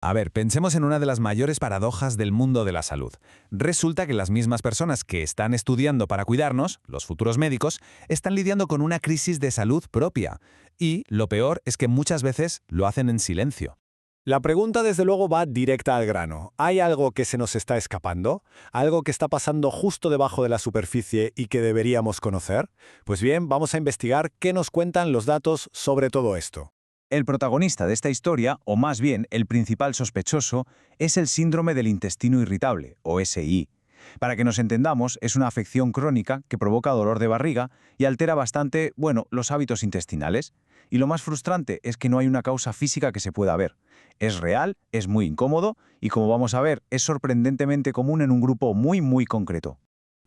A ver, pensemos en una de las mayores paradojas del mundo de la salud. Resulta que las mismas personas que están estudiando para cuidarnos, los futuros médicos, están lidiando con una crisis de salud propia. Y lo peor es que muchas veces lo hacen en silencio. La pregunta desde luego va directa al grano. ¿Hay algo que se nos está escapando? ¿Algo que está pasando justo debajo de la superficie y que deberíamos conocer? Pues bien, vamos a investigar qué nos cuentan los datos sobre todo esto. El protagonista de esta historia, o más bien el principal sospechoso, es el síndrome del intestino irritable, o SI. Para que nos entendamos, es una afección crónica que provoca dolor de barriga y altera bastante, los hábitos intestinales. Y lo más frustrante es que no hay una causa física que se pueda ver. Es real, es muy incómodo y, como vamos a ver, es sorprendentemente común en un grupo muy concreto.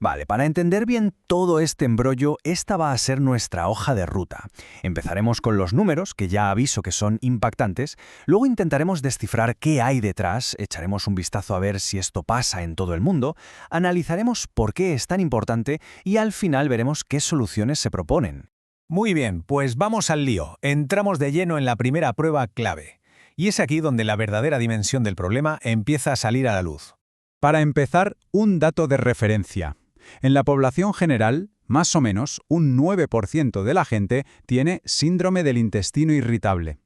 Vale, para entender bien todo este embrollo, esta va a ser nuestra hoja de ruta. Empezaremos con los números, que ya aviso que son impactantes, luego intentaremos descifrar qué hay detrás, echaremos un vistazo a ver si esto pasa en todo el mundo, analizaremos por qué es tan importante y al final veremos qué soluciones se proponen. Muy bien, pues vamos al lío. Entramos de lleno en la primera prueba clave. Y es aquí donde la verdadera dimensión del problema empieza a salir a la luz. Para empezar, un dato de referencia. En la población general, más o menos un 9% de la gente tiene síndrome del intestino irritable.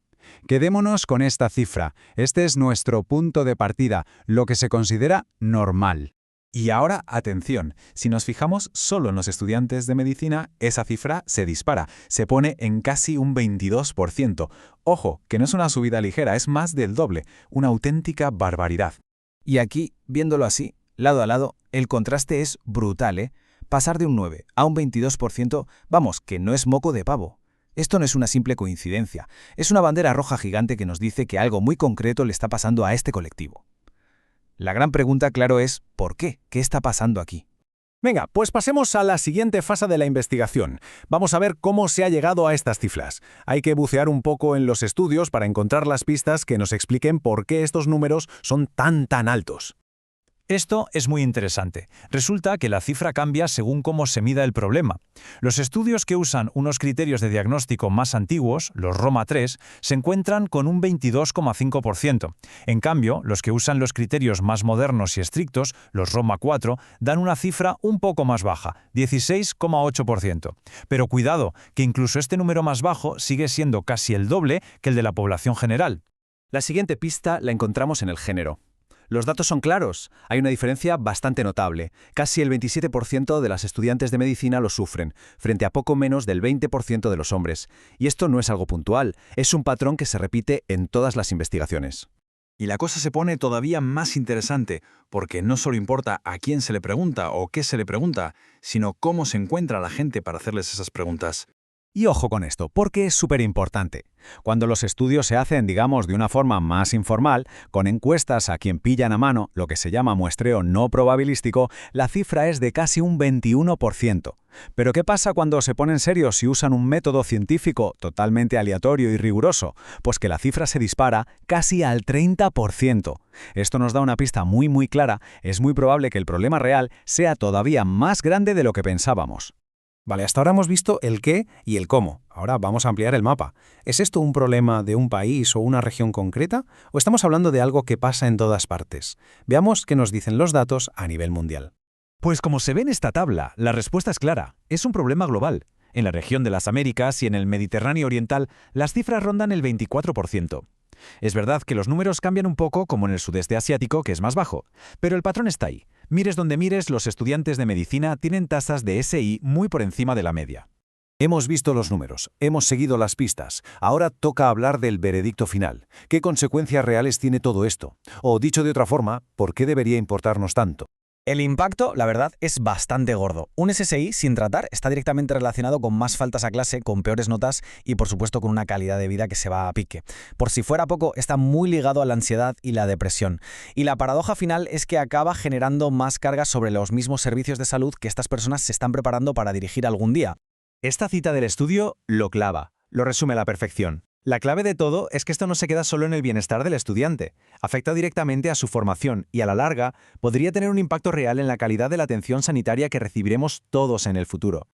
Quedémonos con esta cifra. Este es nuestro punto de partida, lo que se considera normal. Y ahora, atención, si nos fijamos solo en los estudiantes de medicina, esa cifra se dispara, se pone en casi un 22%. Ojo, que no es una subida ligera, es más del doble, una auténtica barbaridad. Y aquí, viéndolo así, lado a lado, el contraste es brutal, ¿eh? Pasar de un 9 a un 22%, vamos, que no es moco de pavo. Esto no es una simple coincidencia, es una bandera roja gigante que nos dice que algo muy concreto le está pasando a este colectivo. La gran pregunta, claro, es ¿por qué? ¿Qué está pasando aquí? Venga, pues pasemos a la siguiente fase de la investigación. Vamos a ver cómo se ha llegado a estas cifras. Hay que bucear un poco en los estudios para encontrar las pistas que nos expliquen por qué estos números son tan altos. Esto es muy interesante. Resulta que la cifra cambia según cómo se mida el problema. Los estudios que usan unos criterios de diagnóstico más antiguos, los Roma 3, se encuentran con un 22,5%. En cambio, los que usan los criterios más modernos y estrictos, los Roma 4, dan una cifra un poco más baja, 16,8%. Pero cuidado, que incluso este número más bajo sigue siendo casi el doble que el de la población general. La siguiente pista la encontramos en el género. Los datos son claros, hay una diferencia bastante notable. Casi el 27% de las estudiantes de medicina lo sufren, frente a poco menos del 20% de los hombres. Y esto no es algo puntual, es un patrón que se repite en todas las investigaciones. Y la cosa se pone todavía más interesante, porque no solo importa a quién se le pregunta o qué se le pregunta, sino cómo se encuentra la gente para hacerles esas preguntas. Y ojo con esto, porque es súper importante. Cuando los estudios se hacen, digamos, de una forma más informal, con encuestas a quien pillan a mano, lo que se llama muestreo no probabilístico, la cifra es de casi un 21%. Pero ¿qué pasa cuando se ponen serios y usan un método científico totalmente aleatorio y riguroso? Pues que la cifra se dispara casi al 30%. Esto nos da una pista muy clara, es muy probable que el problema real sea todavía más grande de lo que pensábamos. Vale, hasta ahora hemos visto el qué y el cómo. Ahora vamos a ampliar el mapa. ¿Es esto un problema de un país o una región concreta? ¿O estamos hablando de algo que pasa en todas partes? Veamos qué nos dicen los datos a nivel mundial. Pues como se ve en esta tabla, la respuesta es clara. Es un problema global. En la región de las Américas y en el Mediterráneo oriental, las cifras rondan el 24%. Es verdad que los números cambian un poco como en el sudeste asiático, que es más bajo, pero el patrón está ahí. Mires donde mires, los estudiantes de medicina tienen tasas de SI muy por encima de la media. Hemos visto los números, hemos seguido las pistas. Ahora toca hablar del veredicto final. ¿Qué consecuencias reales tiene todo esto? O dicho de otra forma, ¿por qué debería importarnos tanto? El impacto, la verdad, es bastante gordo. Un SSI sin tratar está directamente relacionado con más faltas a clase, con peores notas y, por supuesto, con una calidad de vida que se va a pique. Por si fuera poco, está muy ligado a la ansiedad y la depresión. Y la paradoja final es que acaba generando más cargas sobre los mismos servicios de salud que estas personas se están preparando para dirigir algún día. Esta cita del estudio lo clava, lo resume a la perfección. La clave de todo es que esto no se queda solo en el bienestar del estudiante, afecta directamente a su formación y a la larga podría tener un impacto real en la calidad de la atención sanitaria que recibiremos todos en el futuro.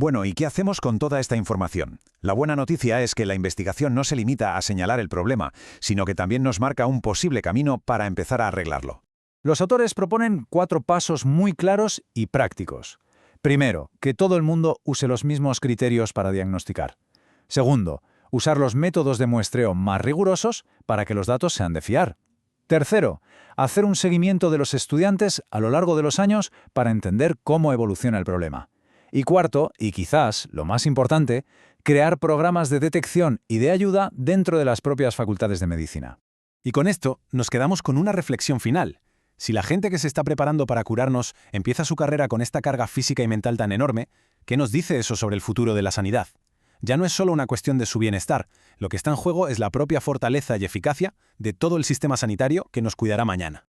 Bueno, ¿y qué hacemos con toda esta información? La buena noticia es que la investigación no se limita a señalar el problema, sino que también nos marca un posible camino para empezar a arreglarlo. Los autores proponen 4 pasos muy claros y prácticos. Primero, que todo el mundo use los mismos criterios para diagnosticar. Segundo, usar los métodos de muestreo más rigurosos para que los datos sean de fiar. Tercero, hacer un seguimiento de los estudiantes a lo largo de los años para entender cómo evoluciona el problema. Y cuarto, y quizás lo más importante, crear programas de detección y de ayuda dentro de las propias facultades de medicina. Y con esto nos quedamos con una reflexión final. Si la gente que se está preparando para curarnos empieza su carrera con esta carga física y mental tan enorme, ¿qué nos dice eso sobre el futuro de la sanidad? Ya no es solo una cuestión de su bienestar, lo que está en juego es la propia fortaleza y eficacia de todo el sistema sanitario que nos cuidará mañana.